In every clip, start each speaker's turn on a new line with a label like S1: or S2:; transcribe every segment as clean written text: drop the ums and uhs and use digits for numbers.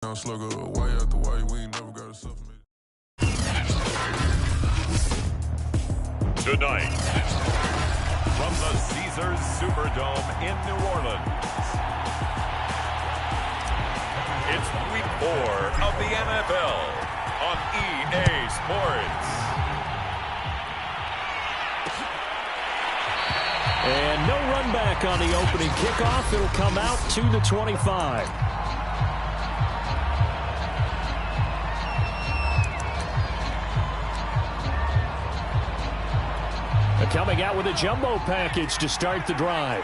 S1: Slugger, why after why we ain't never got a supplement.
S2: Tonight, from the Caesars Superdome in New Orleans, it's Week 4 of the NFL on EA Sports.
S3: And no run back on the opening kickoff. It'll come out to the 25. Coming out with a jumbo package to start the drive.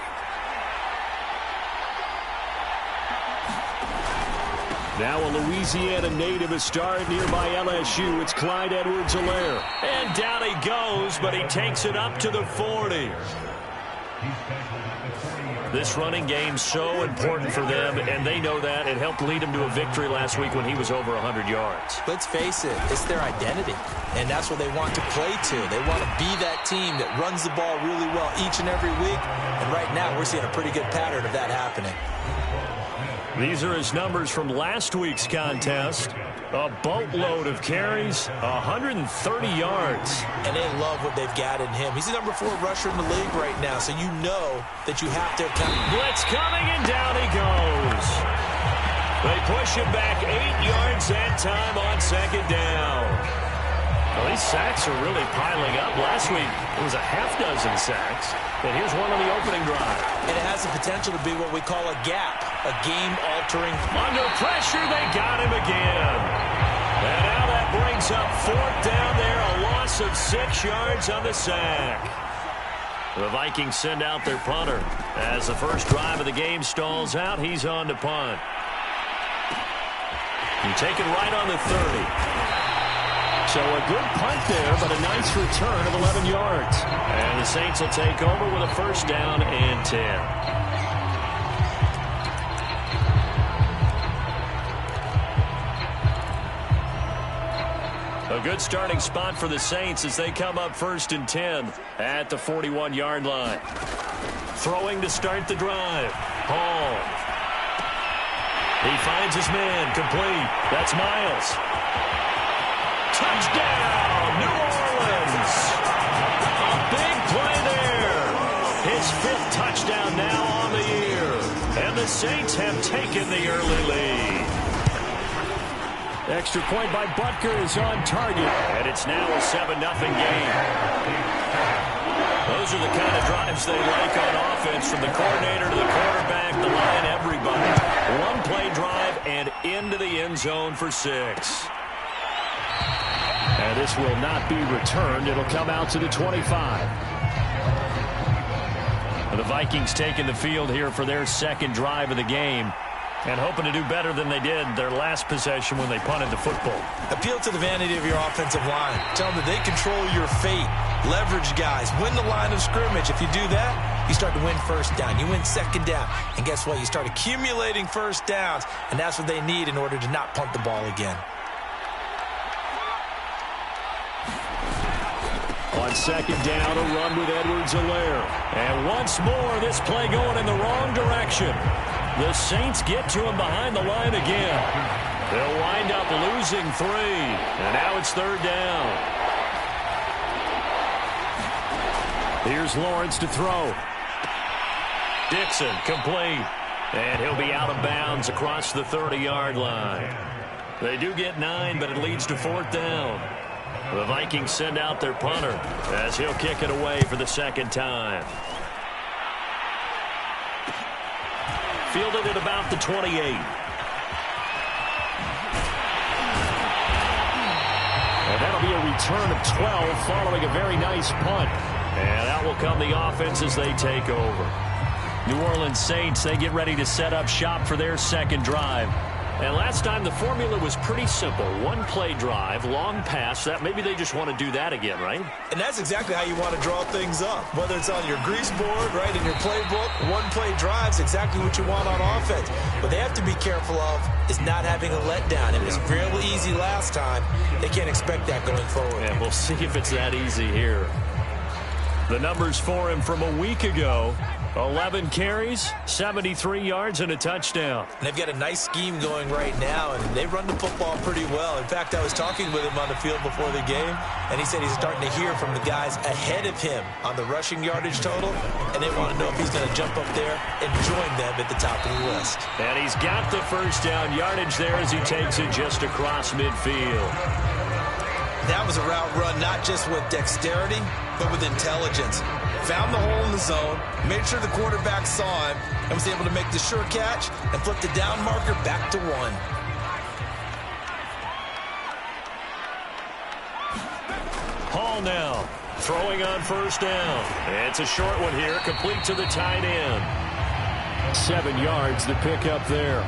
S3: Now a Louisiana native is starred nearby LSU. It's Clyde Edwards-Helaire. And down he goes, but he takes it up to the 40. This running game's so important for them, and they know that. It helped lead them to a victory last week when he was over 100 yards.
S4: Let's face it, it's their identity, and that's what they want to play to. They want to be that team that runs the ball really well each and every week, and right now we're seeing a pretty good pattern of that happening.
S3: These are his numbers from last week's contest. A boatload of carries, 130 yards.
S4: And they love what they've got in him. He's the number 4 rusher in the league right now, so you know that you have to account.
S3: Blitz coming, and down he goes. They push him back 8 yards that time on second down. Well, these sacks are really piling up. Last week, it was a half dozen sacks. And here's one on the opening drive.
S4: And it has the potential to be what we call a gap, a game-altering.
S3: Under pressure, they got him again. And now that brings up 4th down there, a loss of 6 yards on the sack. The Vikings send out their punter. As the first drive of the game stalls out, he's on to punt. You take it right on the 30. So a good punt there, but a nice return of 11 yards. And the Saints will take over with a first down and 10. A good starting spot for the Saints as they come up 1st and 10 at the 41-yard line. Throwing to start the drive. Hall. He finds his man. Complete. That's Miles. Touchdown, New Orleans. A big play there. His 5th touchdown now on the year. And the Saints have taken the early lead. Extra point by Butker is on target. And it's now a 7-0 game. Those are the kind of drives they like on offense, from the coordinator to the quarterback, the line, everybody. One play drive and into the end zone for 6. And this will not be returned. It'll come out to the 25. The Vikings taking the field here for their second drive of the game, and hoping to do better than they did their last possession when they punted the football.
S4: Appeal to the vanity of your offensive line. Tell them that they control your fate. Leverage guys. Win the line of scrimmage. If you do that, you start to win first down. You win second down. And guess what? You start accumulating first downs, and that's what they need in order to not punt the ball again.
S3: On second down, a run with Edwards-Helaire. And once more, this play going in the wrong direction. The Saints get to him behind the line again. They'll wind up losing 3. And now it's 3rd down. Here's Lawrence to throw. Dixon, complete. And he'll be out of bounds across the 30-yard line. They do get 9, but it leads to 4th down. The Vikings send out their punter as he'll kick it away for the second time. Fielded at about the 28. And that'll be a return of 12 following a very nice punt. And out will come the offense as they take over. New Orleans Saints, they get ready to set up shop for their second drive. And last time the formula was pretty simple. One play drive, long pass. That maybe they just want to do that again, right?
S4: And that's exactly how you want to draw things up. Whether it's on your grease board, right, in your playbook, one play drive's exactly what you want on offense. What they have to be careful of is not having a letdown. It was fairly easy last time. They can't expect that going forward.
S3: And we'll see if it's that easy here. The numbers for him from a week ago: 11 carries, 73 yards, and a touchdown.
S4: And they've got a nice scheme going right now, and they run the football pretty well. In fact, I was talking with him on the field before the game, and he said he's starting to hear from the guys ahead of him on the rushing yardage total, and they want to know if he's going to jump up there and join them at the top of the list.
S3: And he's got the first down yardage there as he takes it just across midfield.
S4: That was a route run not just with dexterity, but with intelligence. Found the hole in the zone, made sure the quarterback saw him, and was able to make the sure catch and flip the down marker back to 1.
S3: Hall now throwing on first down. It's a short one here, complete to the tight end. 7 yards, the pickup there.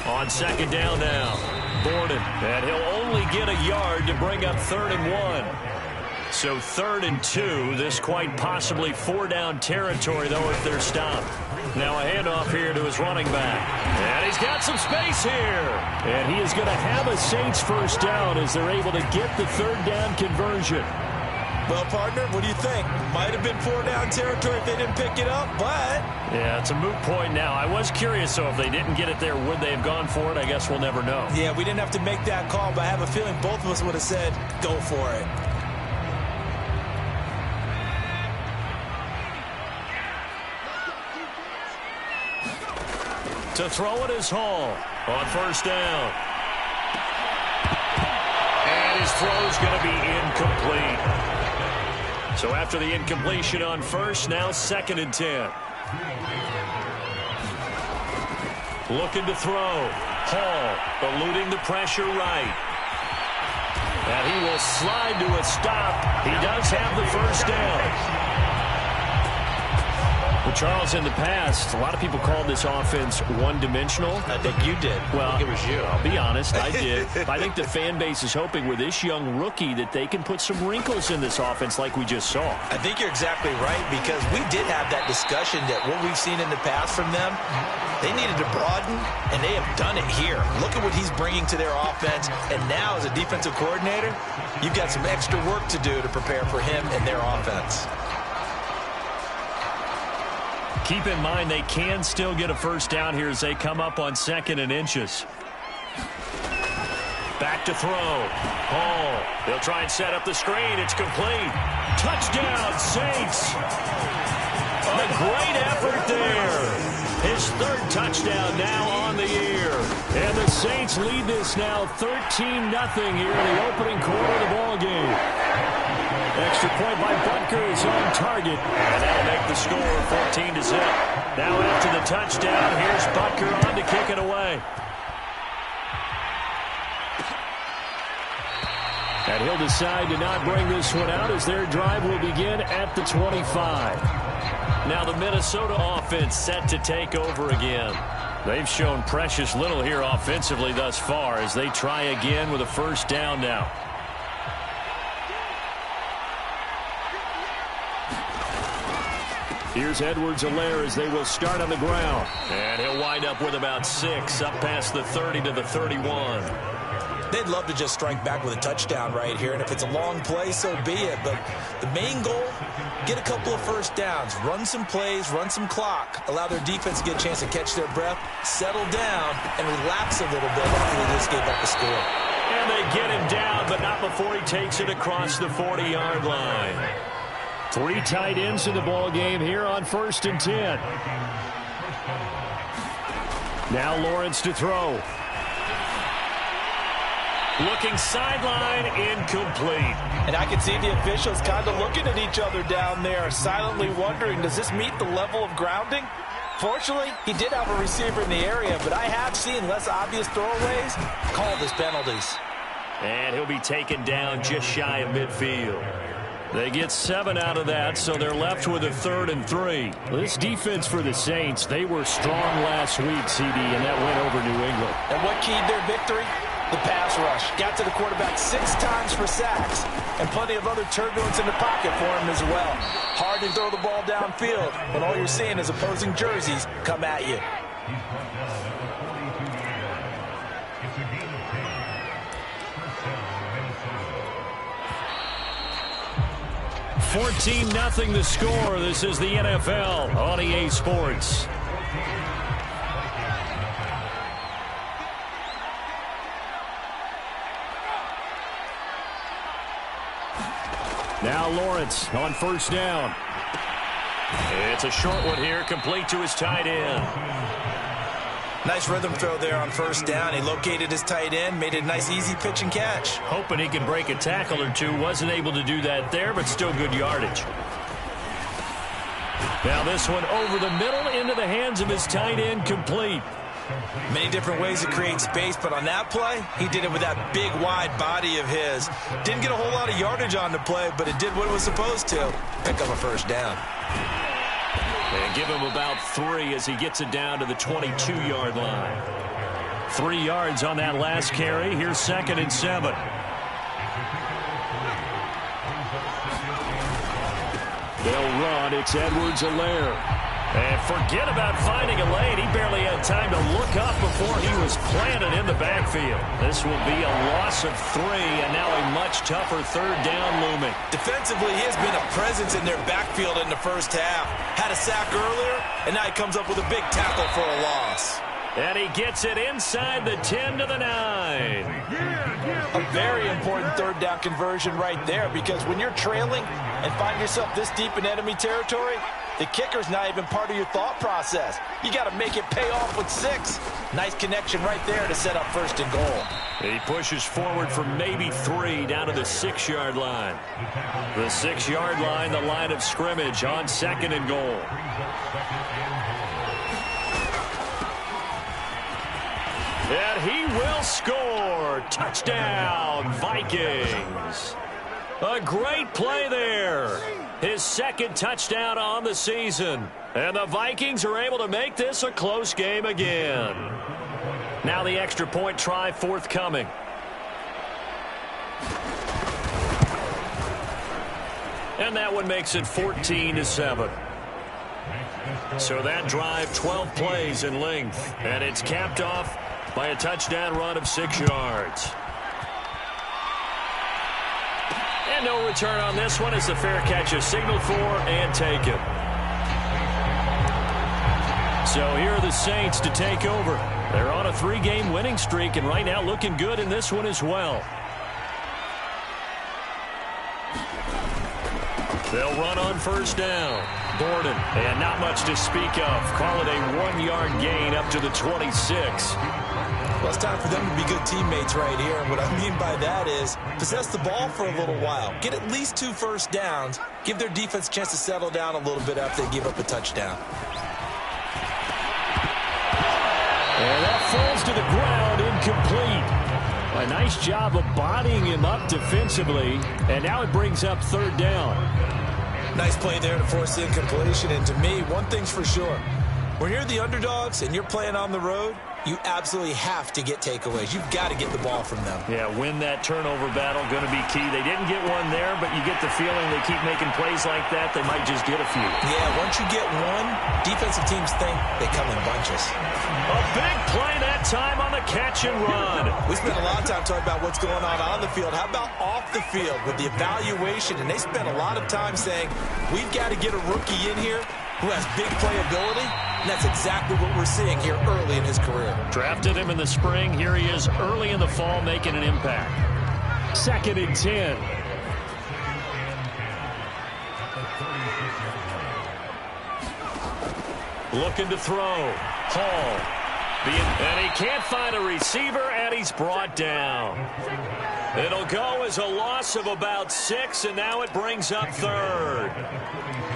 S3: On second down now, Borden, and he'll only get a yard to bring up 3rd and 1. So 3rd and 2, this quite possibly 4-down territory, though, if they're stopped. Now a handoff here to his running back. And he's got some space here. And he is going to have a Saints first down as they're able to get the 3rd down conversion.
S4: Well, partner, what do you think? Might have been 4-down territory if they didn't pick it up, but...
S3: Yeah, it's a moot point now. I was curious, though, if they didn't get it there, would they have gone for it? I guess we'll never know.
S4: Yeah, we didn't have to make that call, but I have a feeling both of us would have said, go for it.
S3: To throw it is Hall on first down. And his throw's going to be incomplete. So after the incompletion on first, now 2nd and 10. Looking to throw. Hall eluding the pressure right. And he will slide to a stop. He does have the first down. Well, Charles, in the past, a lot of people called this offense one-dimensional.
S4: I think you did.
S3: Well,
S4: I think it was you.
S3: I'll be honest, I did. I think the fan base is hoping with this young rookie that they can put some wrinkles in this offense like we just saw.
S4: I think you're exactly right, because we did have that discussion that what we've seen in the past from them, they needed to broaden, and they have done it here. Look at what he's bringing to their offense, and now as a defensive coordinator, you've got some extra work to do to prepare for him and their offense.
S3: Keep in mind they can still get a first down here as they come up on 2nd and inches. Back to throw. Hall. They'll try and set up the screen. It's complete. Touchdown, Saints. A great effort there. His 3rd touchdown now on the year. And the Saints lead this now 13-0 here in the opening quarter of the ball game. Extra point by Butker is on target. And that'll make the score 14-0. Now after the touchdown, here's Butker on to kick it away. And he'll decide to not bring this one out as their drive will begin at the 25. Now the Minnesota offense set to take over again. They've shown precious little here offensively thus far as they try again with a first down now. Here's Edwards-Helaire as they will start on the ground. And he'll wind up with about 6 up past the 30 to the 31.
S4: They'd love to just strike back with a touchdown right here, and if it's a long play, so be it. But the main goal, get a couple of first downs, run some plays, run some clock, allow their defense to get a chance to catch their breath, settle down, and relax a little bit after they just gave up the score.
S3: And they get him down, but not before he takes it across the 40-yard line. 3 tight ends in the ball game here on 1st and 10. Now Lawrence to throw. Looking sideline, incomplete.
S5: And I can see the officials kind of looking at each other down there, silently wondering, does this meet the level of grounding? Fortunately, he did have a receiver in the area, but I have seen less obvious throwaways called as penalties.
S3: And he'll be taken down just shy of midfield. They get 7 out of that, so they're left with a 3rd and 3. This defense for the Saints, they were strong last week, CD, and that went over New England.
S5: And what keyed their victory? The pass rush. Got to the quarterback 6 times for sacks, and plenty of other turbulence in the pocket for him as well. Hard to throw the ball downfield when all you're seeing is opposing jerseys come at you.
S3: 14-0 the score. This is the NFL on EA Sports. Now Lawrence on first down. It's a short one here, complete to his tight end.
S5: Nice rhythm throw there on first down. He located his tight end, made it a nice easy pitch and catch.
S3: Hoping he could break a tackle or two. Wasn't able to do that there, but still good yardage. Now this one over the middle into the hands of his tight end, complete.
S5: Many different ways to create space, but on that play, he did it with that big, wide body of his. Didn't get a whole lot of yardage on the play, but it did what it was supposed to. Pick up a first down.
S3: And give him about 3 as he gets it down to the 22-yard line. 3 yards on that last carry. Here's 2nd and 7. They'll run. It's Edwards-Helaire. And forget about finding a lane. He barely had time to look up before he was planted in the backfield. This will be a loss of 3, and now a much tougher 3rd down looming.
S5: Defensively, he has been a presence in their backfield in the first half. Had a sack earlier, and now he comes up with a big tackle for a loss.
S3: And he gets it inside the 10 to the 9.
S5: A very important 3rd down conversion right there, because when you're trailing and find yourself this deep in enemy territory, the kicker's not even part of your thought process. You got to make it pay off with 6. Nice connection right there to set up 1st and goal.
S3: He pushes forward for maybe 3 down to the 6-yard line. The 6-yard line, the line of scrimmage on 2nd and goal. And he will score. Touchdown, Vikings. A great play there. His 2nd touchdown on the season. And the Vikings are able to make this a close game again. Now the extra point try forthcoming. And that one makes it 14-7. So that drive, 12 plays in length. And it's capped off by a touchdown run of 6 yards. And no return on this one as the fair catch is signaled for and taken. So here are the Saints to take over. They're on a 3-game winning streak and right now looking good in this one as well. They'll run on first down. Gordon, and not much to speak of. Call it a 1-yard gain up to the 26.
S5: Well, it's time for them to be good teammates right here. And what I mean by that is possess the ball for a little while. Get at least 2 first downs. Give their defense a chance to settle down a little bit after they give up a touchdown.
S3: And that falls to the ground, incomplete. A nice job of bodying him up defensively. And now it brings up 3rd down.
S5: Nice play there to force the incompletion. And to me, one thing's for sure. When you're the underdogs and you're playing on the road, you absolutely have to get takeaways. You've got to get the ball from them.
S3: Yeah, win that turnover battle, going to be key. They didn't get one there, but you get the feeling they keep making plays like that, they might just get a few.
S5: Yeah, once you get one, defensive teams think they come in bunches.
S3: A big play that time on the catch and run.
S5: We spent a lot of time talking about what's going on the field. How about off the field with the evaluation? And they spent a lot of time saying, we've got to get a rookie in here who has big playability, and that's exactly what we're seeing here early in his career.
S3: Drafted him in the spring. Here he is early in the fall making an impact. 2nd and 10. Looking to throw. Hall. And he can't find a receiver, and he's brought down. It'll go as a loss of about 6, and now it brings up 3rd.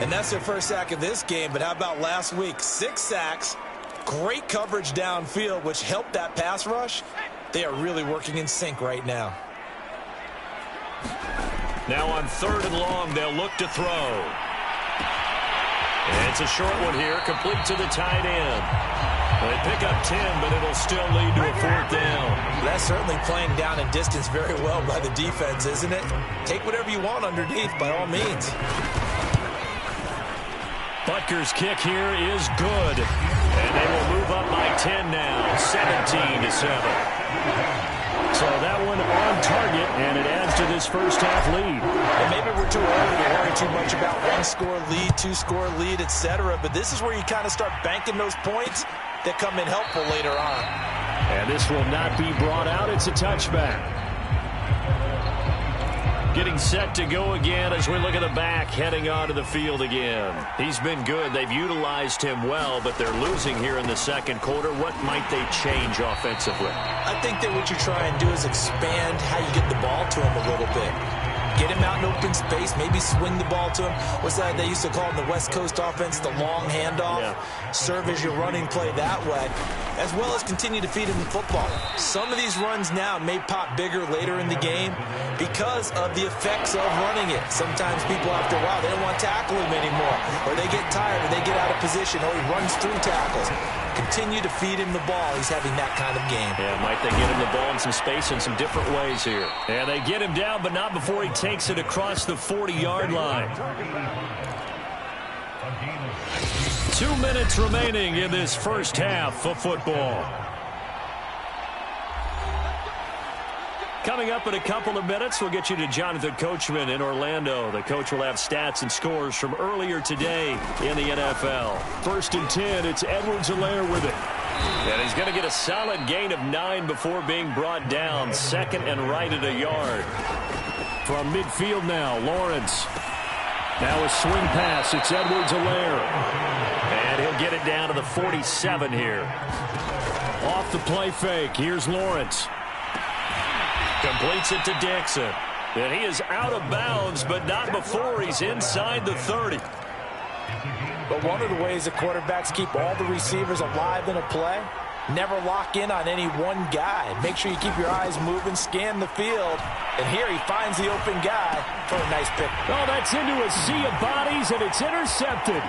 S5: And that's their first sack of this game, but how about last week? 6 sacks, great coverage downfield, which helped that pass rush. They are really working in sync right now.
S3: Now on 3rd and long, they'll look to throw. And it's a short one here, complete to the tight end. They pick up 10, but it'll still lead to a 4th down.
S5: That's certainly playing down in distance very well by the defense, isn't it? Take whatever you want underneath, by all means.
S3: Butker's kick here is good. And they will move up by 10 now, 17-7. So that one on target, and it adds to this first-half lead.
S5: And maybe we're too early to worry too much about one-score lead, two-score lead, etc. But this is where you kind of start banking those points that come in helpful later on.
S3: And this will not be brought out. It's a touchback. Getting set to go again as we look at the back, heading onto the field again. He's been good. They've utilized him well, but they're losing here in the second quarter. What might they change offensively?
S5: I think that what you try and do is expand how you get the ball to him a little bit. Get him out in open space, maybe swing the ball to him. What's that they used to call in the West Coast offense, the long handoff? Yeah. Serve as your running play that way, as well as continue to feed him the football. Some of these runs now may pop bigger later in the game because of the effects of running it. Sometimes people after a while, they don't want to tackle him anymore, or they get tired, or they get out of position, or he runs through tackles. Continue to feed him the ball. He's having that kind of game.
S3: Yeah, might they get him the ball in some space in some different ways here. And they get him down, but not before he takes it across the 40-yard line. 2 minutes remaining in this first half of football. Coming up in a couple of minutes, we'll get you to Jonathan Coachman in Orlando. The coach will have stats and scores from earlier today in the NFL. 1st and 10, it's Edwards-Helaire with it. And he's going to get a solid gain of 9 before being brought down. 2nd and right at a yard. From midfield now, Lawrence. Now a swing pass, it's Edwards-Helaire. And he'll get it down to the 47 here. Off the play fake, here's Lawrence. Completes it to Dixon. And he is out of bounds, but not before he's inside the 30.
S5: But one of the ways that quarterbacks keep all the receivers alive in a play, never lock in on any one guy. Make sure you keep your eyes moving, scan the field. And here he finds the open guy for a nice pick.
S3: Oh, that's into a sea of bodies, and it's intercepted.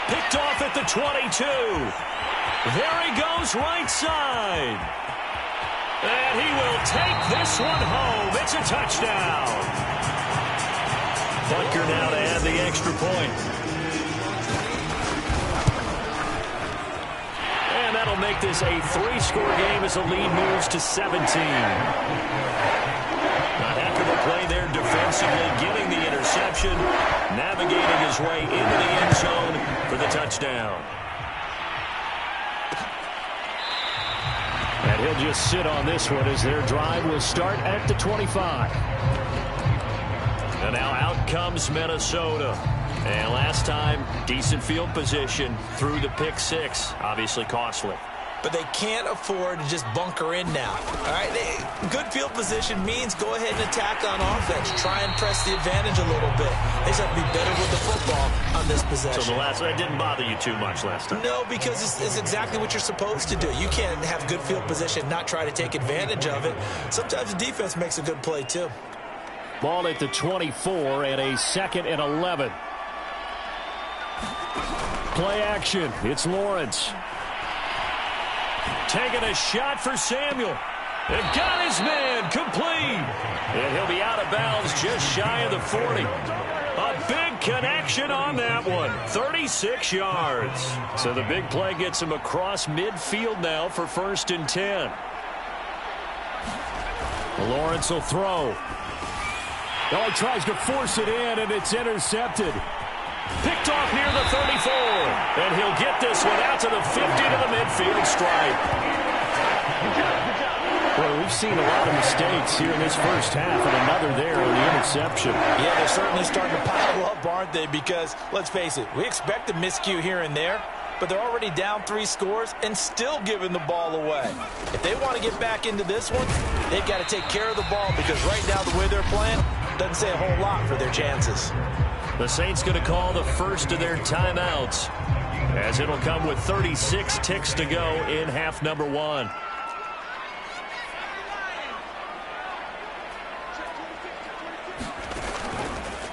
S3: Picked off at the 22. There he goes, right side. And he will take this one home. It's a touchdown. Butker now to add the extra point. And that'll make this a 3-score game as the lead moves to 17. A heck of a play there defensively, getting the interception, navigating his way into the end zone for the touchdown. And he'll just sit on this one as their drive will start at the 25. And now out comes Minnesota. And last time, decent field position through the pick 6. Obviously costly.
S5: But they can't afford to just bunker in now. All right, good field position means go ahead and attack on offense. Try and press the advantage a little bit. They just have to be better with the football on this possession.
S3: So that didn't bother you too much last time?
S5: No, because it's exactly what you're supposed to do. You can't have good field position, not try to take advantage of it. Sometimes the defense makes a good play, too.
S3: Ball at the 24 and a 2nd and 11. Play action. It's Lawrence. Taking a shot for Samuel. They've got his man complete. And he'll be out of bounds just shy of the 40. A big connection on that one. 36 yards. So the big play gets him across midfield now for 1st and 10. Lawrence will throw. Oh, he tries to force it in, and it's intercepted. Picked off near the 34. And he'll get this one out to the 50 to the midfield stripe. Well, we've seen a lot of mistakes here in this first half, and another there on the interception.
S5: Yeah, they're certainly starting to pile up, aren't they? Because, let's face it, we expect a miscue here and there, but they're already down 3 scores and still giving the ball away. If they want to get back into this one, they've got to take care of the ball, because right now the way they're playing doesn't say a whole lot for their chances.
S3: The Saints going to call the first of their timeouts, as it'll come with 36 ticks to go in half number 1.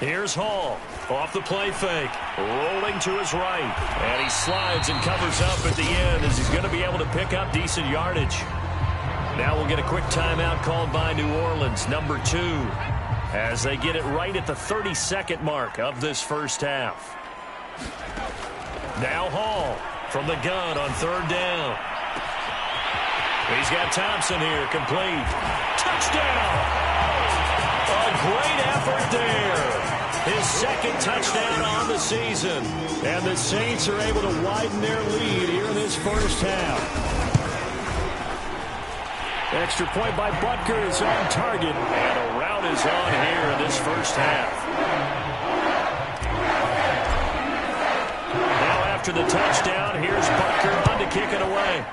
S3: Here's Hall, off the play fake, rolling to his right, and he slides and covers up at the end as he's going to be able to pick up decent yardage. Now we'll get a quick timeout called by New Orleans, number 2, as they get it right at the 32nd mark of this first half. Now Hall from the gun on 3rd down. He's got Thompson here, complete. Touchdown! A great effort there. His second touchdown on the season. And the Saints are able to widen their lead here in this first half. Extra point by Butker is on target. And a rout is on here in this first half. Now after the touchdown, here's Butker on to kick it away.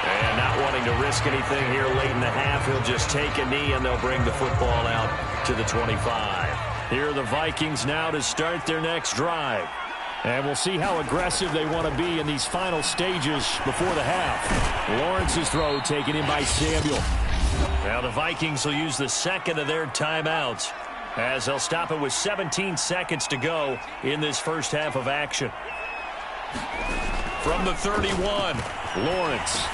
S3: And not wanting to risk anything here late in the half, he'll just take a knee and they'll bring the football out to the 25. Here are the Vikings now to start their next drive. And we'll see how aggressive they want to be in these final stages before the half. Lawrence's throw taken in by Samuel. Now the Vikings will use the second of their timeouts as they'll stop it with 17 seconds to go in this first half of action. From the 31, Lawrence.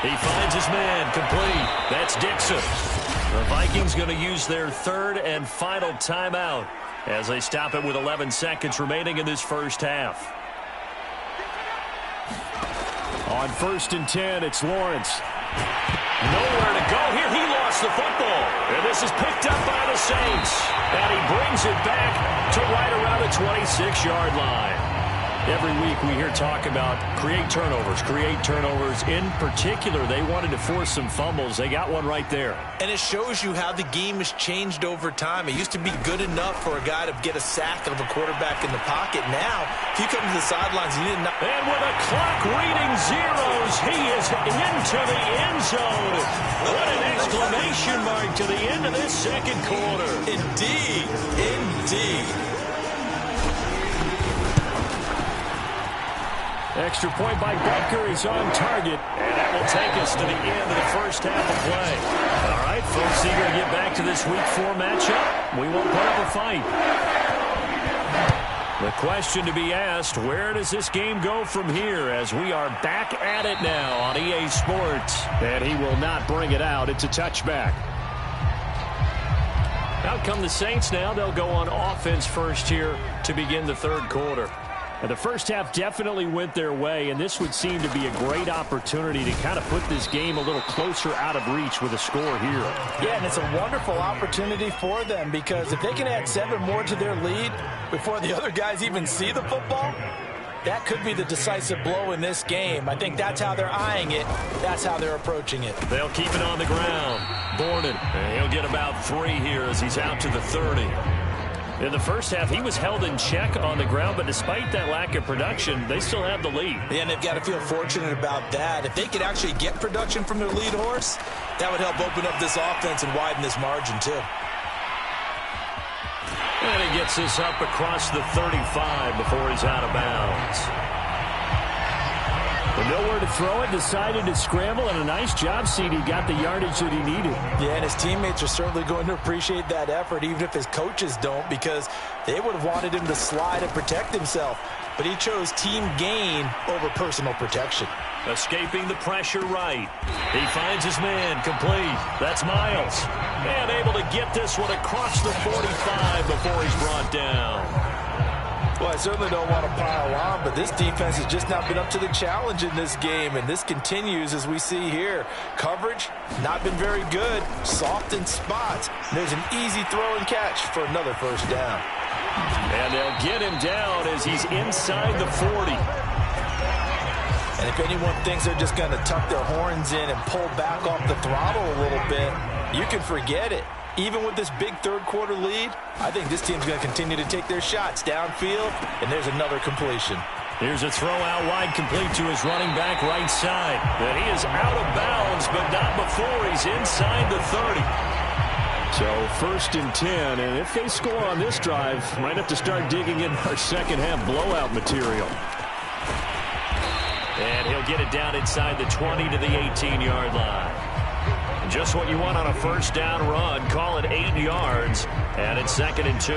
S3: He finds his man, complete. That's Dixon. The Vikings going to use their third and final timeout as they stop it with 11 seconds remaining in this first half. On 1st and 10, it's Lawrence. Nowhere to go here. He lost the football. And this is picked up by the Saints. And he brings it back to right around the 26-yard line. Every week we hear talk about create turnovers. In particular, they wanted to force some fumbles. They got one right there.
S5: And it shows you how the game has changed over time. It used to be good enough for a guy to get a sack of a quarterback in the pocket. Now, if you come to the sidelines, you didn't know.
S3: And with a clock reading zeros, he is into the end zone. What an exclamation mark to the end of this second quarter.
S5: Indeed.
S3: Extra point by Butker is on target. And that will take us to the end of the first half of play. All right, folks, eager to get back to this Week 4 matchup. We won't put up a fight. The question to be asked, where does this game go from here as we are back at it now on EA Sports?
S6: And he will not bring it out. It's a touchback.
S3: Out come the Saints now. They'll go on offense first here to begin the third quarter.
S6: And the first half definitely went their way, and this would seem to be a great opportunity to kind of put this game a little closer out of reach with a score here.
S5: Yeah, and it's a wonderful opportunity for them because if they can add 7 more to their lead before the other guys even see the football, that could be the decisive blow in this game. I think that's how they're eyeing it. That's how they're approaching it.
S3: They'll keep it on the ground. Borden, and he'll get about 3 here as he's out to the 30. In the first half, he was held in check on the ground, but despite that lack of production, they still have the lead.
S5: Yeah, and they've got to feel fortunate about that. If they could actually get production from their lead horse, that would help open up this offense and widen this margin, too.
S3: And he gets this up across the 35 before he's out of bounds.
S6: But nowhere to throw it, decided to scramble, and a nice job, CD. Got the yardage that he needed.
S5: Yeah, and his teammates are certainly going to appreciate that effort, even if his coaches don't, because they would have wanted him to slide and protect himself. But he chose team gain over personal protection.
S3: Escaping the pressure right. He finds his man, complete. That's Miles. And able to get this one across the 45 before he's brought down.
S5: Well, I certainly don't want to pile on, but this defense has just not been up to the challenge in this game, and this continues as we see here. Coverage, not been very good, soft in spots. There's an easy throw and catch for another first down.
S3: And they'll get him down as he's inside the 40.
S5: And if anyone thinks they're just going to tuck their horns in and pull back off the throttle a little bit, you can forget it. Even with this big third-quarter lead, I think this team's going to continue to take their shots downfield, and there's another completion.
S3: Here's a throw out wide, complete to his running back right side. And he is out of bounds, but not before he's inside the 30.
S6: So 1st and 10, and if they score on this drive, might have to start digging in our second-half blowout material.
S3: And he'll get it down inside the 20 to the 18-yard line. Just what you want on a first down run. Call it 8 yards. And it's 2nd and 2.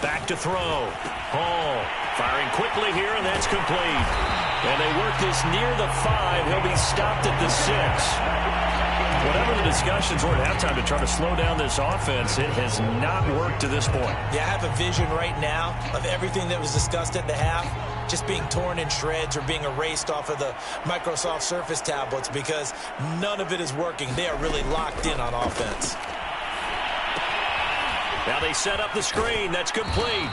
S3: Back to throw. Hall firing quickly here, and that's complete. And they work this near the 5. He'll be stopped at the 6. Whatever the discussions were at halftime to try to slow down this offense, it has not worked to this point.
S5: Yeah, I have a vision right now of everything that was discussed at the half just being torn in shreds or being erased off of the Microsoft Surface tablets because none of it is working. They are really locked in on offense.
S3: Now they set up the screen. That's complete.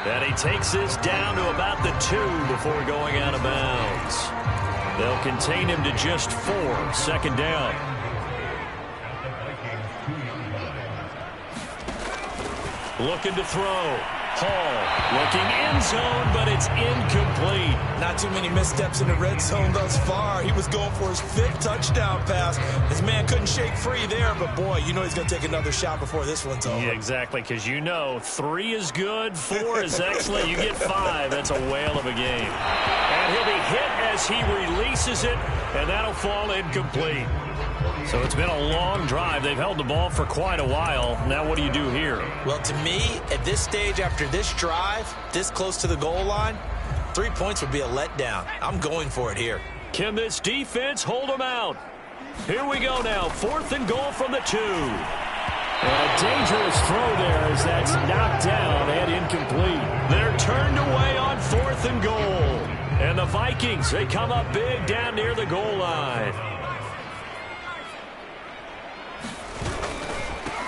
S3: And he takes this down to about the 2 before going out of bounds. They'll contain him to just 4. Second down. Looking to throw. Hall looking end zone, but it's incomplete.
S5: Not too many missteps in the red zone thus far. He was going for his 5th touchdown pass. His man couldn't shake free there, but boy, you know he's going to take another shot before this one's over.
S3: Yeah, exactly, because you know 3 is good, 4 is excellent. You get 5, that's a whale of a game. And he'll be hit as he releases it, and that'll fall incomplete. So it's been a long drive. They've held the ball for quite a while. Now what do you do here?
S5: Well, to me, at this stage, after this drive, this close to the goal line, 3 points would be a letdown. I'm going for it here.
S3: Can this defense hold them out? Here we go now. 4th and goal from the 2.
S6: And a dangerous throw there as that's knocked down and incomplete.
S3: They're turned away on 4th and goal. And the Vikings, they come up big down near the goal line.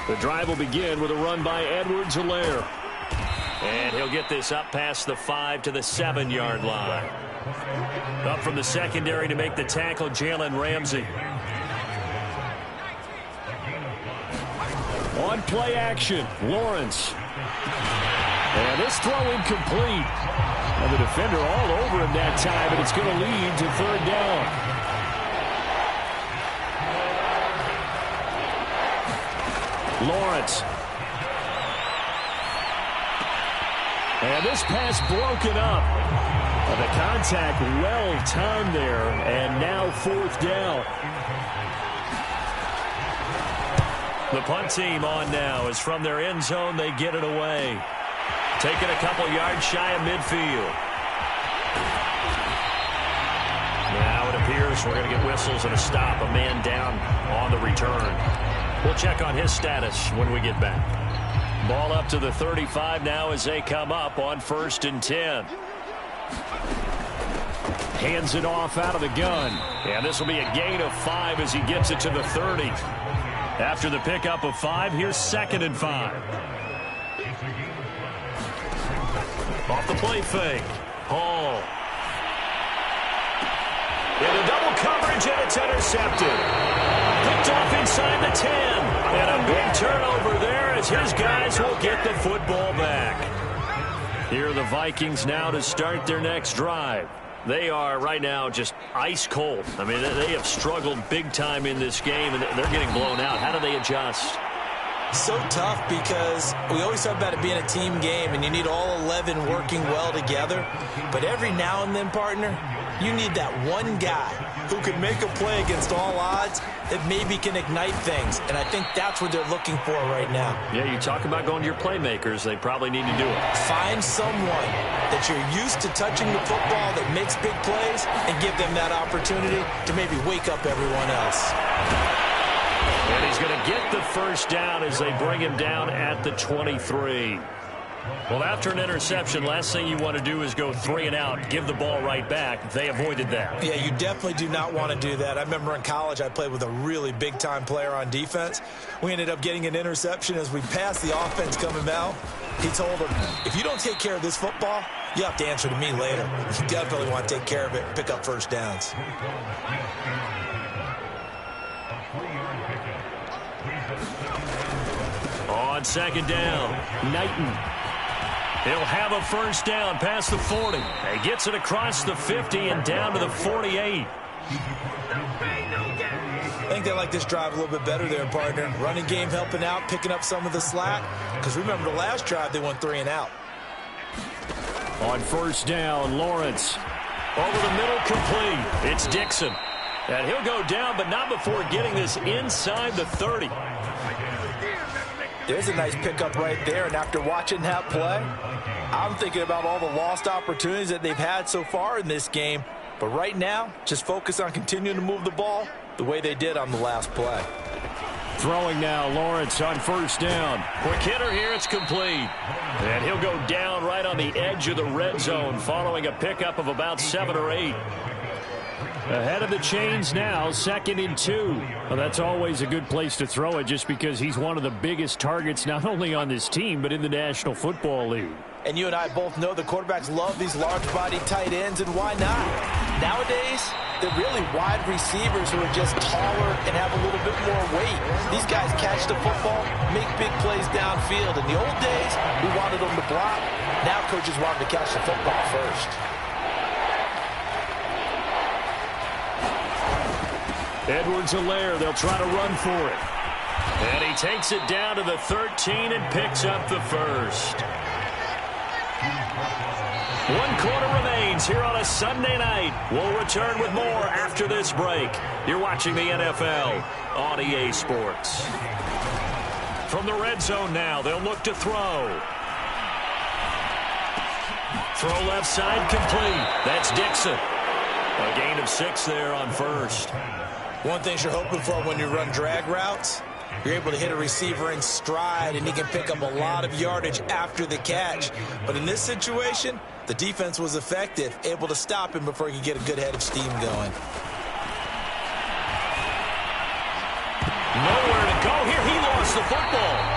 S3: The drive will begin with a run by Edwards-Helaire. And he'll get this up past the 5 to the 7-yard line. Up from the secondary to make the tackle, Jalen Ramsey.
S6: On play action, Lawrence. And this throw incomplete. And the defender all over him that time, but it's going to lead to 3rd down. Lawrence. And this pass broken up. And the contact well timed there. And now 4th down.
S3: The punt team on now is from their end zone. They get it away. Taking a couple yards shy of midfield. Now it appears we're going to get whistles and a stop. A man down on the return. We'll check on his status when we get back. Ball up to the 35 now as they come up on 1st and 10.
S6: Hands it off out of the gun.
S3: And this will be a gain of 5 as he gets it to the 30. After the pickup of 5, here's 2nd and 5. Off the play fake. Hall. Into double coverage, and it's intercepted. Picked off inside the 10. And a big turnover there as his guys will get the football back. Here are the Vikings now to start their next drive. They are right now just ice cold. I mean, they have struggled big time in this game, and they're getting blown out. How do they adjust?
S5: So tough because we always talk about it being a team game, and you need all 11 working well together. But every now and then, partner, you need that one guy who can make a play against all odds that maybe can ignite things. And I think that's what they're looking for right now.
S3: Yeah, you talk about going to your playmakers. They probably need to do it.
S5: Find someone that you're used to touching the football that makes big plays and give them that opportunity to maybe wake up everyone else.
S3: And he's going to get the 1st down as they bring him down at the 23. Well, after an interception, last thing you want to do is go 3 and out, give the ball right back. They avoided that.
S5: Yeah, you definitely do not want to do that. I remember in college I played with a really big-time player on defense. We ended up getting an interception as we passed the offense coming out. He told him, if you don't take care of this football, you have to answer to me later. You definitely want to take care of it and pick up 1st downs.
S3: On 2nd down, Knighton. He'll have a 1st down past the 40. He gets it across the 50 and down to the 48.
S5: I think they like this drive a little bit better there, partner. Running game helping out, picking up some of the slack. Because remember the last drive, they went 3 and out.
S6: On 1st down, Lawrence.
S3: Over the middle, complete. It's Dixon. And he'll go down, but not before getting this inside the 30.
S5: There's a nice pickup right there, and after watching that play, I'm thinking about all the lost opportunities that they've had so far in this game. But right now, just focus on continuing to move the ball the way they did on the last play.
S6: Throwing now, Lawrence on first down.
S3: Quick hitter here, it's complete. And he'll go down right on the edge of the red zone following a pickup of about 7 or 8.
S6: Ahead of the chains now, 2nd and 2. Well, that's always a good place to throw it just because he's one of the biggest targets not only on this team but in the National Football League.
S5: And you and I both know the quarterbacks love these large-bodied tight ends, and why not? Nowadays, they're really wide receivers who are just taller and have a little bit more weight. These guys catch the football, make big plays downfield. In the old days, we wanted them to block. Now coaches want them to catch the football first.
S6: Edwards-Helaire, they'll try to run for it.
S3: And he takes it down to the 13 and picks up the first. 1 quarter remains here on a Sunday night. We'll return with more after this break. You're watching the NFL on EA Sports. From the red zone now, they'll look to throw. Throw left side complete. That's Dixon. A gain of 6 there on first.
S5: One thing you're hoping for when you run drag routes, you're able to hit a receiver in stride, and he can pick up a lot of yardage after the catch. But in this situation, the defense was effective, able to stop him before he could get a good head of steam going.
S3: Nowhere to go here. He lost the football.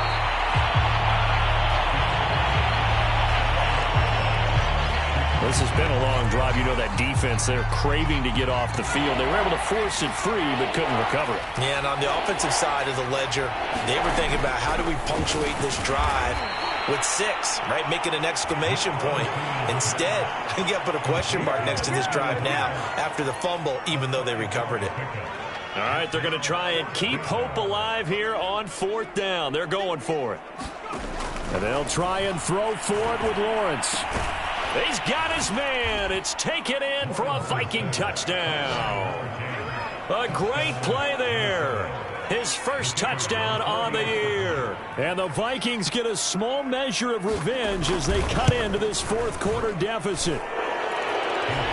S3: This has been a long drive. You know that defense, they're craving to get off the field. They were able to force it free, but couldn't recover it.
S5: Yeah, and on the offensive side of the ledger, they were thinking about how do we punctuate this drive with 6, right? Make it an exclamation point. Instead, you got to put a question mark next to this drive now after the fumble, even though they recovered it.
S3: All right, they're going to try and keep hope alive here on 4th down. They're going for it.
S6: And they'll try and throw for it with Lawrence.
S3: He's got his man. It's taken in for a Viking touchdown. A great play there. His first touchdown on the year.
S6: And the Vikings get a small measure of revenge as they cut into this 4th quarter deficit.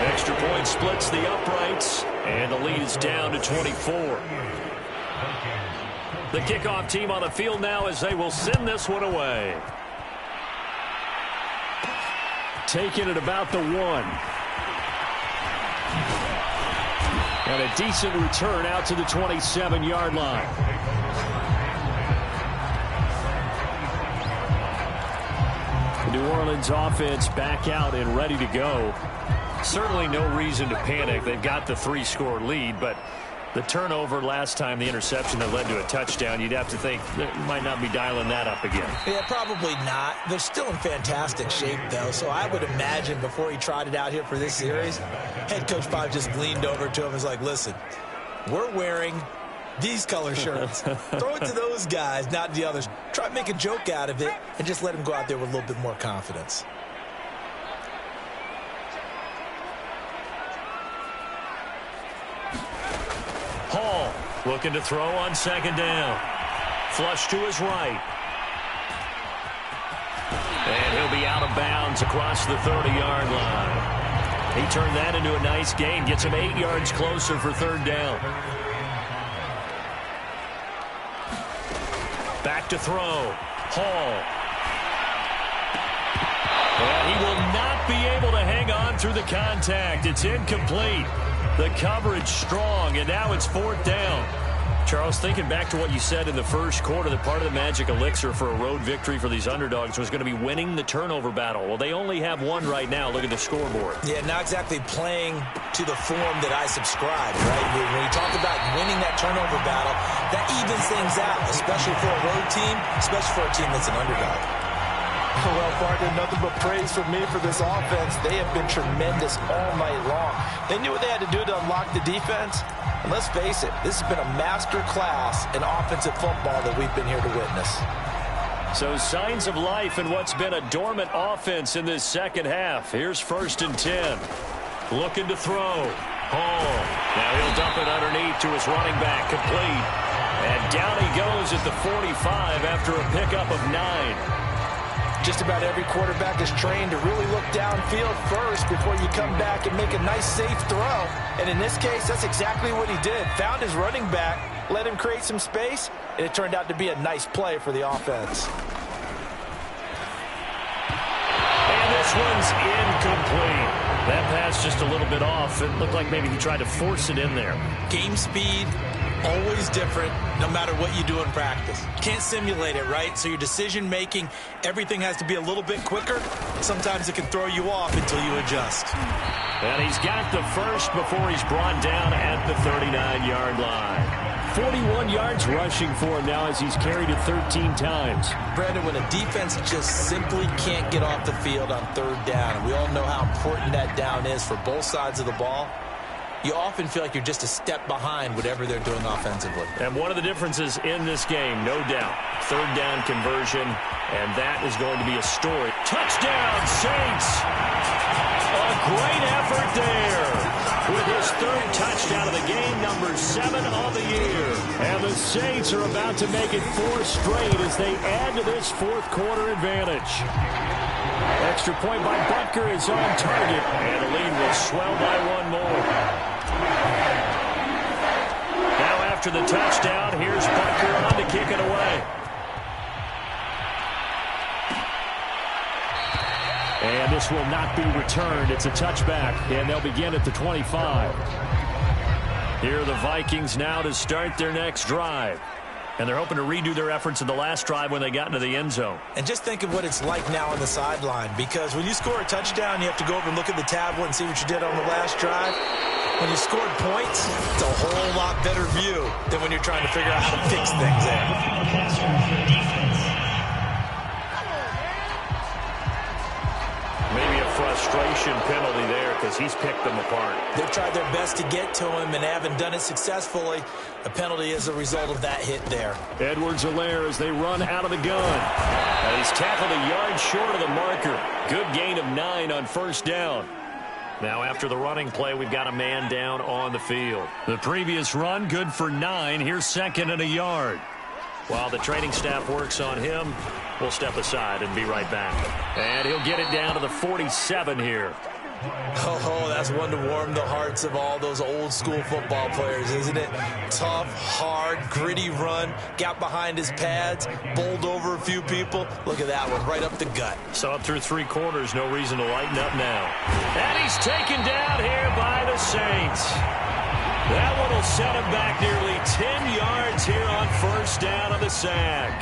S3: Extra point splits the uprights, and the lead is down to 24. The kickoff team on the field now as they will send this one away.
S6: Taking it about the 1. And a decent return out to the 27-yard line. The New Orleans offense back out and ready to go.
S3: Certainly no reason to panic. They've got the 3-score lead, but the turnover last time, the interception that led to a touchdown, you'd have to think they might not be dialing that up again.
S5: Yeah, probably not. They're still in fantastic shape, though, so I would imagine before he trotted out here for this series, head coach Bob just leaned over to him and was like, listen, we're wearing these color shirts. Throw it to those guys, not the others. Try to make a joke out of it and just let him go out there with a little bit more confidence.
S3: Hall looking to throw on 2nd down. Flush to his right. And he'll be out of bounds across the 30-yard line. He turned that into a nice gain. Gets him 8 yards closer for 3rd down. Back to throw. Hall. And he will not be able to hang on through the contact. It's incomplete. The coverage strong, and now it's 4th down. Charles, thinking back to what you said in the first quarter, that part of the magic elixir for a road victory for these underdogs was going to be winning the turnover battle. Well, they only have 1 right now. Look at the scoreboard.
S5: Yeah, not exactly playing to the form that I subscribe, right? When you talk about winning that turnover battle, that evens things out, especially for a road team, especially for a team that's an underdog.
S7: Well, partner, nothing but praise from me for this offense. They have been tremendous all night long. They knew what they had to do to unlock the defense. And let's face it, this has been a master class in offensive football that we've been here to witness.
S3: So signs of life in what's been a dormant offense in this second half. Here's 1st and 10. Looking to throw. Hall. Now he'll dump it underneath to his running back. Complete. And down he goes at the 45 after a pickup of 9.
S5: Just about every quarterback is trained to really look downfield first before you come back and make a nice, safe throw. And in this case, that's exactly what he did. Found his running back, let him create some space, and it turned out to be a nice play for the offense.
S3: And this one's incomplete. That pass just a little bit off. It looked like maybe he tried to force it in there.
S4: Game speed, always different, no matter what you do in practice. Can't simulate it, right? So your decision-making, everything has to be a little bit quicker. Sometimes it can throw you off until you adjust.
S3: And he's got the first before he's brought down at the 39-yard line. 41 yards rushing for him now as he's carried it 13 times.
S5: Brandon, when a defense just simply can't get off the field on third down, and we all know how important that down is for both sides of the ball, you often feel like you're just a step behind whatever they're doing offensively.
S3: And one of the differences in this game, no doubt, third down conversion, and that is going to be a story. Touchdown, Saints! A great effort there with his third touchdown of the game, number 7 of the year. And the Saints are about to make it 4 straight as they add to this fourth quarter advantage. Extra point by Butker is on target, and the lead will swell by 1 more. Now after the touchdown, here's Butker on to kick it away. And this will not be returned. It's a touchback, and they'll begin at the 25. Here are the Vikings now to start their next drive. And they're hoping to redo their efforts in the last drive when they got into the end zone.
S4: And just think of what it's like now on the sideline, because when you score a touchdown, you have to go over and look at the tablet and see what you did on the last drive. When you scored points, it's a whole lot better view than when you're trying to figure out how to fix things there.
S3: Maybe a frustration penalty there because he's picked them apart.
S4: They've tried their best to get to him and haven't done it successfully. A penalty is a result of that hit there.
S3: Edwards-Helaire as they run out of the gun. And he's tackled a yard short of the marker. Good gain of 9 on first down. Now after the running play, we've got a man down on the field. The previous run, good for 9. Here's 2nd and a yard. While the training staff works on him, we'll step aside and be right back. And he'll get it down to the 47 here.
S4: Oh, that's one to warm the hearts of all those old school football players, isn't it? Tough, hard, gritty run. Got behind his pads, bowled over a few people. Look at that one, right up the gut.
S3: So up through 3 quarters, no reason to lighten up now. And he's taken down here by the Saints. That one will set him back nearly 10 yards here on first down of the sack.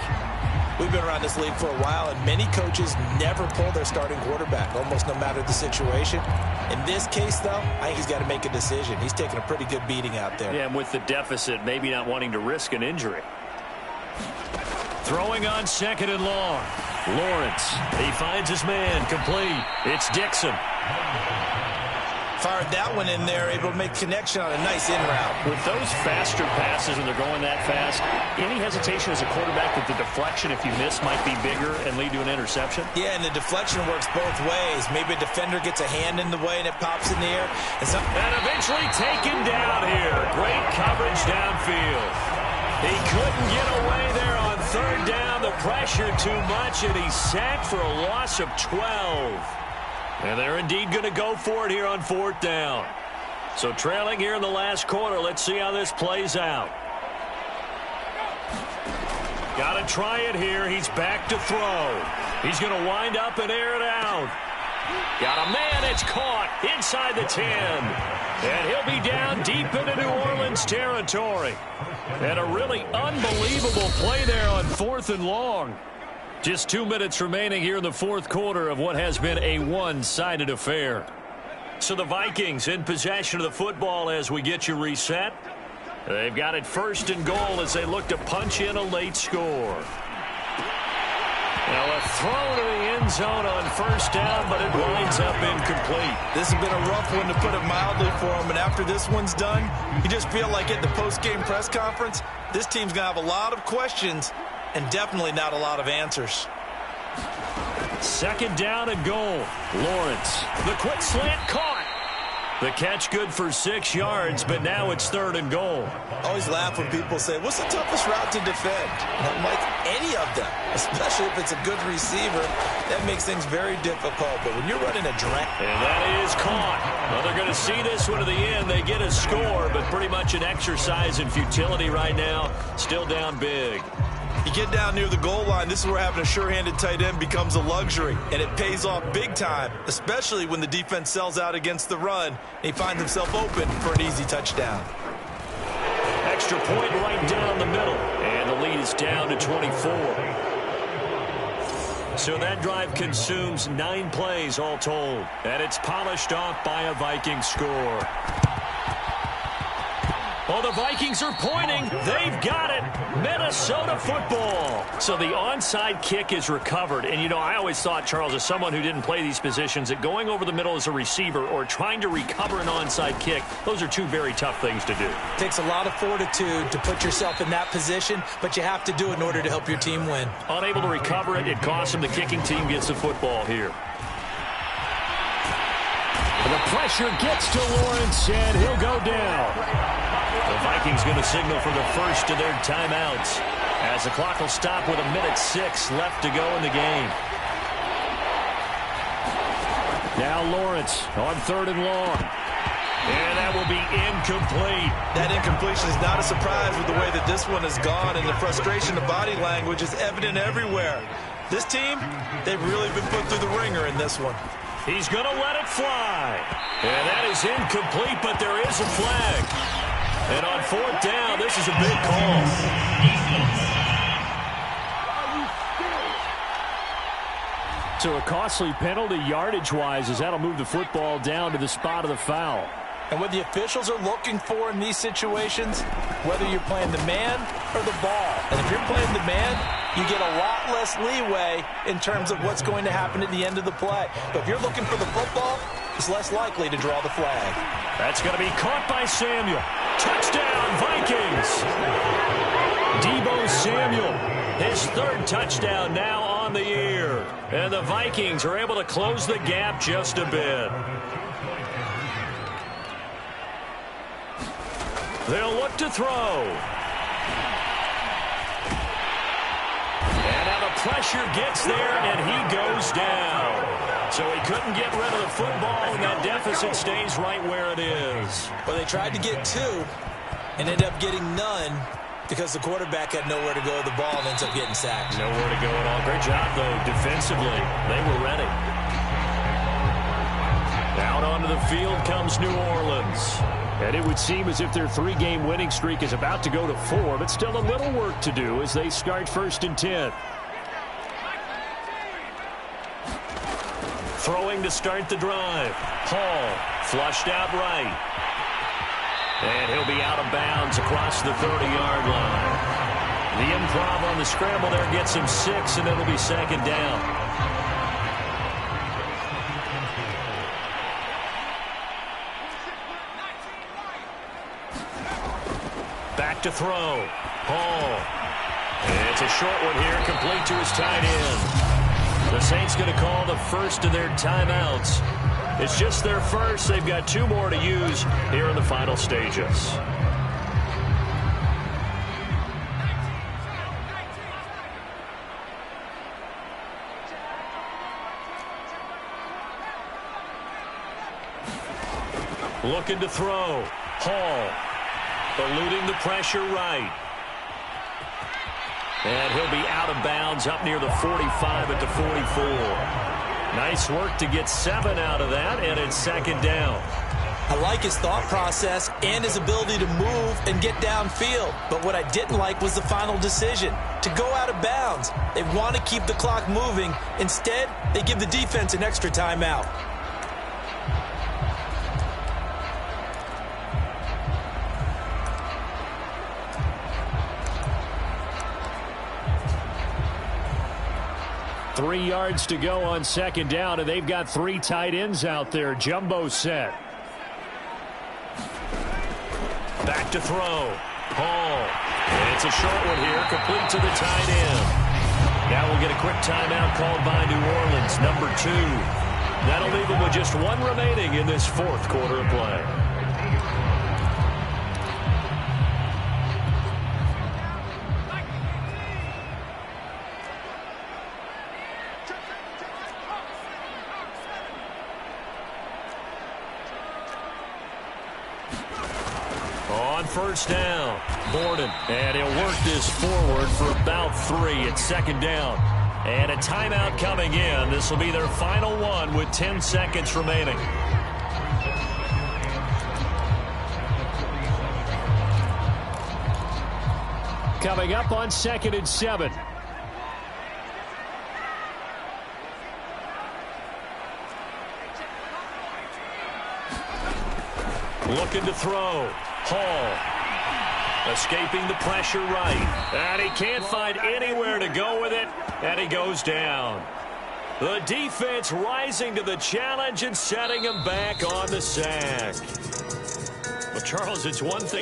S5: We've been around this league for a while, and many coaches never pull their starting quarterback, almost no matter the situation. In this case, though, I think he's got to make a decision. He's taking a pretty good beating out there.
S3: Yeah, and with the deficit, maybe not wanting to risk an injury. Throwing on 2nd and long. Lawrence, he finds his man, complete. It's Dixon.
S4: Fired that one in there, able to make connection on a nice in route.
S3: With those faster passes and they're going that fast, any hesitation as a quarterback that the deflection, if you miss, might be bigger and lead to an interception?
S4: Yeah, and the deflection works both ways. Maybe a defender gets a hand in the way and it pops in the air.
S3: And eventually taken down here. Great coverage downfield. He couldn't get away there on third down. The pressure too much, and he's sacked for a loss of 12. And they're indeed going to go for it here on 4th down. So trailing here in the last quarter. Let's see how this plays out. Got to try it here. He's back to throw. He's going to wind up and air it out. Got a man. It's caught inside the 10. And he'll be down deep into New Orleans territory. And a really unbelievable play there on 4th and long. Just 2 minutes remaining here in the fourth quarter of what has been a one-sided affair. So the Vikings in possession of the football as we get you reset. They've got it 1st and goal as they look to punch in a late score. Now a throw to the end zone on 1st down, but it winds up incomplete.
S4: This has been a rough one, to put it mildly, for him. And after this one's done, you just feel like at the post-game press conference, this team's going to have a lot of questions and definitely not a lot of answers.
S3: 2nd down and goal. Lawrence, the quick slant caught. The catch good for 6 yards, but now it's 3rd and goal.
S7: I always laugh when people say, what's the toughest route to defend? And I'm like, any of them, especially if it's a good receiver. That makes things very difficult. But when you're running a drag.
S3: And that is caught. Well, they're going to see this one to the end. They get a score, but pretty much an exercise in futility right now. Still down big.
S7: You get down near the goal line, this is where having a sure-handed tight end becomes a luxury, and it pays off big time, especially when the defense sells out against the run, and he finds himself open for an easy touchdown.
S3: Extra point right down the middle, and the lead is down to 24. So that drive consumes 9 plays all told, and it's polished off by a Viking score. Well, the Vikings are pointing. They've got it. Minnesota football. So the onside kick is recovered. And, you know, I always thought, Charles, as someone who didn't play these positions, that going over the middle as a receiver or trying to recover an onside kick, those are 2 very tough things to do.
S5: It takes a lot of fortitude to put yourself in that position, but you have to do it in order to help your team win.
S3: Unable to recover it, it costs them. The kicking team gets the football here.
S6: The pressure gets to Lawrence, and he'll go down.
S3: The Vikings going to signal for the first of their timeouts as the clock will stop with 1:06 left to go in the game.
S6: Now Lawrence on 3rd and long.
S3: And that will be incomplete.
S7: That incompletion is not a surprise with the way that this one has gone, and the frustration of body language is evident everywhere. This team, they've really been put through the ringer in this one.
S3: He's going to let it fly. And that is incomplete, but there is a flag. And on 4th down, this is a big call.
S6: So a costly penalty yardage-wise, as that'll move the football down to the spot of the foul.
S5: And what the officials are looking for in these situations, whether you're playing the man or the ball. And if you're playing the man, you get a lot less leeway in terms of what's going to happen at the end of the play. But if you're looking for the football, it's less likely to draw the flag.
S3: That's going to be caught by Samuel. Touchdown, Vikings! Deebo Samuel, his 3rd touchdown now on the year. And the Vikings are able to close the gap just a bit. They'll look to throw. And now the pressure gets there, and he goes down. So he couldn't get rid of the football, and that deficit stays right where it is.
S5: Well, they tried to get 2 and ended up getting none because the quarterback had nowhere to go with the ball and ends up getting sacked.
S3: Nowhere to go at all. Great job, though, defensively. They were ready. Out onto the field comes New Orleans.
S6: And it would seem as if their 3-game winning streak is about to go to 4, but still a little work to do as they start 1st and 10.
S3: Throwing to start the drive. Hall flushed out right. And he'll be out of bounds across the 30-yard line. The improv on the scramble there gets him 6, and it'll be 2nd down. Back to throw. Hall. And it's a short one here, complete to his tight end. The Saints going to call the first of their timeouts. It's just their first. They've got 2 more to use here in the final stages. Looking to throw. Hall. Eluding the pressure right. And he'll be out of bounds up near the 45 at the 44. Nice work to get 7 out of that, and it's 2nd down.
S5: I like his thought process and his ability to move and get downfield. But what I didn't like was the final decision, to go out of bounds. They want to keep the clock moving. Instead, they give the defense an extra timeout.
S6: Three yards to go on 2nd down, and they've got 3 tight ends out there. Jumbo set.
S3: Back to throw. Hall. And it's a short one here, complete to the tight end. Now we'll get a quick timeout called by New Orleans, number 2. That'll leave them with just one remaining in this fourth quarter of play. On first down, Borden, and he'll work this forward for about 3 at second down. And a timeout coming in. This will be their final one with 10 seconds remaining.
S6: Coming up on 2nd and 7.
S3: Looking to throw. Hall. Escaping the pressure right. And he can't find anywhere to go with it. And he goes down. The defense rising to the challenge and setting him back on the sack. Well, Charles, it's one thing